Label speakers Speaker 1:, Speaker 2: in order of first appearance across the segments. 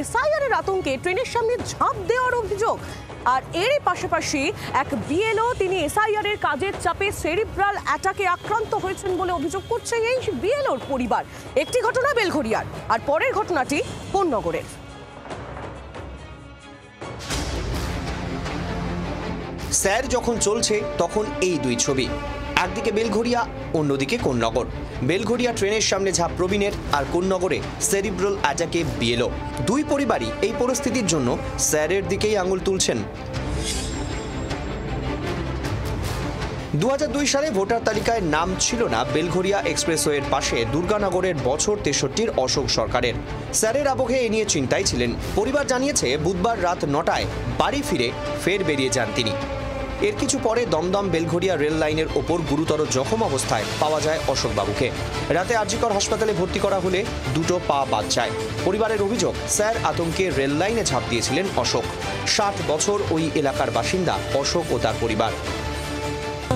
Speaker 1: SIR এর আতঙ্কে ট্রেনের সামনে ঝাঁপ দেওয়ার অভিযোগ। আর এরই পাশাপাশি এক বিএলও তিনি এসআইআর এর কাজের চাপে সেরিব্রাল অ্যাটাকে আক্রান্ত হয়েছেন বলে অভিযোগ করছে এই বিএলওর পরিবার। একটি ঘটনা বেলঘরিয়ার, আর পরের ঘটনাটি কোন্নগরের।
Speaker 2: স্যার যখন চলছে তখন এই দুই ছবি, একদিকে বেলঘরিয়া, অন্যদিকে কোন্নগর। বেলঘরিয়া ট্রেনের সামনে ঝাঁপ প্রবীণের, আর কোন্নগরে সেরিব্রাল অ্যাটাকে বিএলও। দুই পরিবারই এই পরিস্থিতির জন্য স্যারের দিকেই আঙুল তুলছেন। 2002 সালে ভোটার তালিকায় নাম ছিল না বেলঘরিয়া এক্সপ্রেসওয়ের পাশে দুর্গানগরের বছর 63 অশোক সরকারের। স্যারের আবহে এ নিয়ে চিন্তায় ছিলেন। পরিবার জানিয়েছে বুধবার রাত 9টায় বাড়ি ফিরে ফের বেরিয়ে যান তিনি। এর কিছু পরে দমদম বেলঘরিয়া রেল লাইনের ওপর গুরুতর জখম অবস্থায় পাওয়া যায় অশোকবাবুকে। রাতে আরজিকর হাসপাতালে ভর্তি করা হলে দুটো পা বাদ যায়। পরিবারের অভিযোগ, স্যার আতঙ্কে রেল লাইনে ঝাঁপ দিয়েছিলেন অশোক। 60 বছর ওই এলাকার বাসিন্দা অশোক ও তার পরিবার।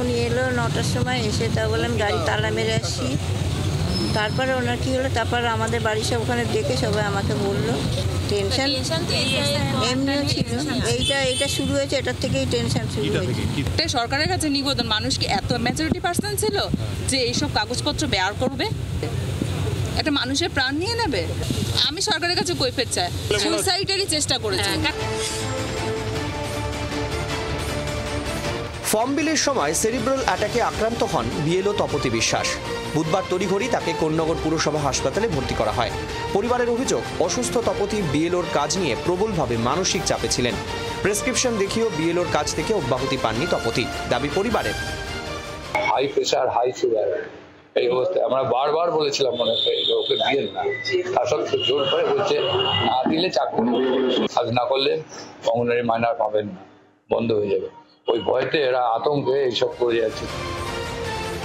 Speaker 3: উনি এলো 9টার সময়, এসে তা বললাম গাড়ি তালা মেরে আসছি। তারপরে ওনার কী হলো, তারপর আমাদের বাড়ির সব ওখানে ডেকে সবাই আমাকে বললো টেনশন এমনিও ছিল, এইটা শুরু হয়েছে, এটার থেকেই টেনশন শুরু হয়েছে।
Speaker 4: সরকারের কাছে নিবেদন, মানুষ কি এত ম্যাচুরিটি পার্সন ছিল যে এইসব কাগজপত্র বের করবে, একটা মানুষের প্রাণ নিয়ে নেবে? আমি সরকারের কাছে কৈফিয়ত চাই, সুইসাইডেরই চেষ্টা করেছে।
Speaker 2: ফর্ম বিলের সময় সেরিব্রাল অ্যাটাকে আক্রান্ত হন বিএলও তপতি বিশ্বাস। বুধবার তড়িঘড়ি তাকে কোন্নগর পুরসভা হাসপাতালে ভর্তি করা হয়। পরিবারের অভিযোগ, অসুস্থ তপতি বিএলওর কাজ নিয়ে প্রবলভাবে মানসিক চাপে ছিলেন। প্রেসক্রিপশন দেখিয়েও বিএলওর কাজ থেকে অব্যাহতি পাননি তপতি। দাবি পরিবারের,
Speaker 5: হাই প্রেশার, হাই সুগার, এই অবস্থায় আমরা বারবার বলেছিলাম মনে হয় ওকে দিলেন না, তার সত্ত্বেও জোর করে বলছে না দিলে চাকরি কাজ না করলে অঙ্গনারী মাইনার পাবেন না, বন্ধ হয়ে যাবে। ওই ভয়তে এরা আতঙ্কে এইসব করে যাচ্ছে।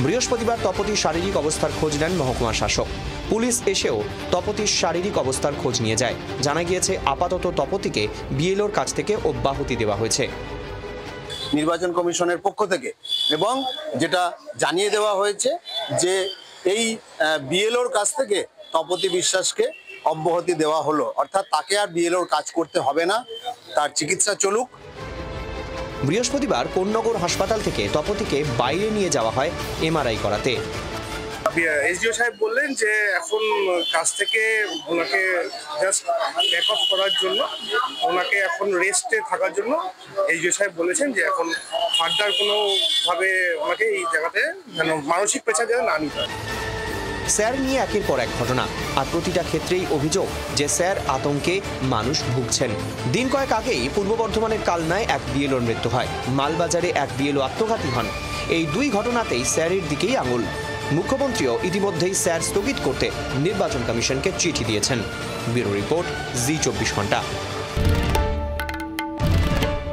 Speaker 2: বৃহস্পতিবার তপতির শারীরিক অবস্থার খোঁজ নেন মহকুমা শাসক। পুলিশ এসেও তপতির শারীরিক অবস্থার খোঁজ নিয়ে যায়। জানা গিয়েছে আপাতত তপতিকে বিএলওর কাছ থেকে অব্যাহতি দেওয়া হয়েছে
Speaker 6: নির্বাচন কমিশনের পক্ষ থেকে, এবং যেটা জানিয়ে দেওয়া হয়েছে যে এই বিএলওর কাছ থেকে তপতি বিশ্বাসকে অব্যাহতি দেওয়া হলো, অর্থাৎ তাকে আর বিএলওর কাজ করতে হবে না, তার চিকিৎসা চলুক।
Speaker 2: বৃহস্পতিবার কোন্নগর হাসপাতাল থেকে তপতিকে বাইরে নিয়ে যাওয়া হয় এমআরআই করাতে।
Speaker 7: এসডিও সাহেব বললেন যে এখন কাজ থেকে ওনাকে জাস্ট ব্যাক অফ করার জন্য, ওনাকে এখন রেস্টে থাকার জন্য এসডিও সাহেব বলেছেন যে এখন ফার্দার কোনোভাবে ওনাকে এই জায়গাতে যেন মানসিক প্রেশার যেন না নিতে হয়।
Speaker 2: স্যার নিয়ে একের পর এক ঘটনা, আর প্রতিটা ক্ষেত্রেই অভিযোগ যে স্যার আতঙ্কে মানুষ ভুগছেন। দিন কয়েক আগেই পূর্ব বর্ধমানের কালনায় এক বিএলওর মৃত্যু হয়। মালবাজারে এক বিএলও আত্মঘাতী হন। এই দুই ঘটনাতেই স্যারের দিকেই আঙুল। মুখ্যমন্ত্রীও ইতিমধ্যেই স্যার স্থগিত করতে নির্বাচন কমিশনকে চিঠি দিয়েছেন। ব্যুরো রিপোর্ট, জি24 ঘন্টা।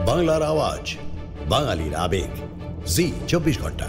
Speaker 8: বাংলার আওয়াজ, বাঙালির আবেগ, জি24 ঘন্টা।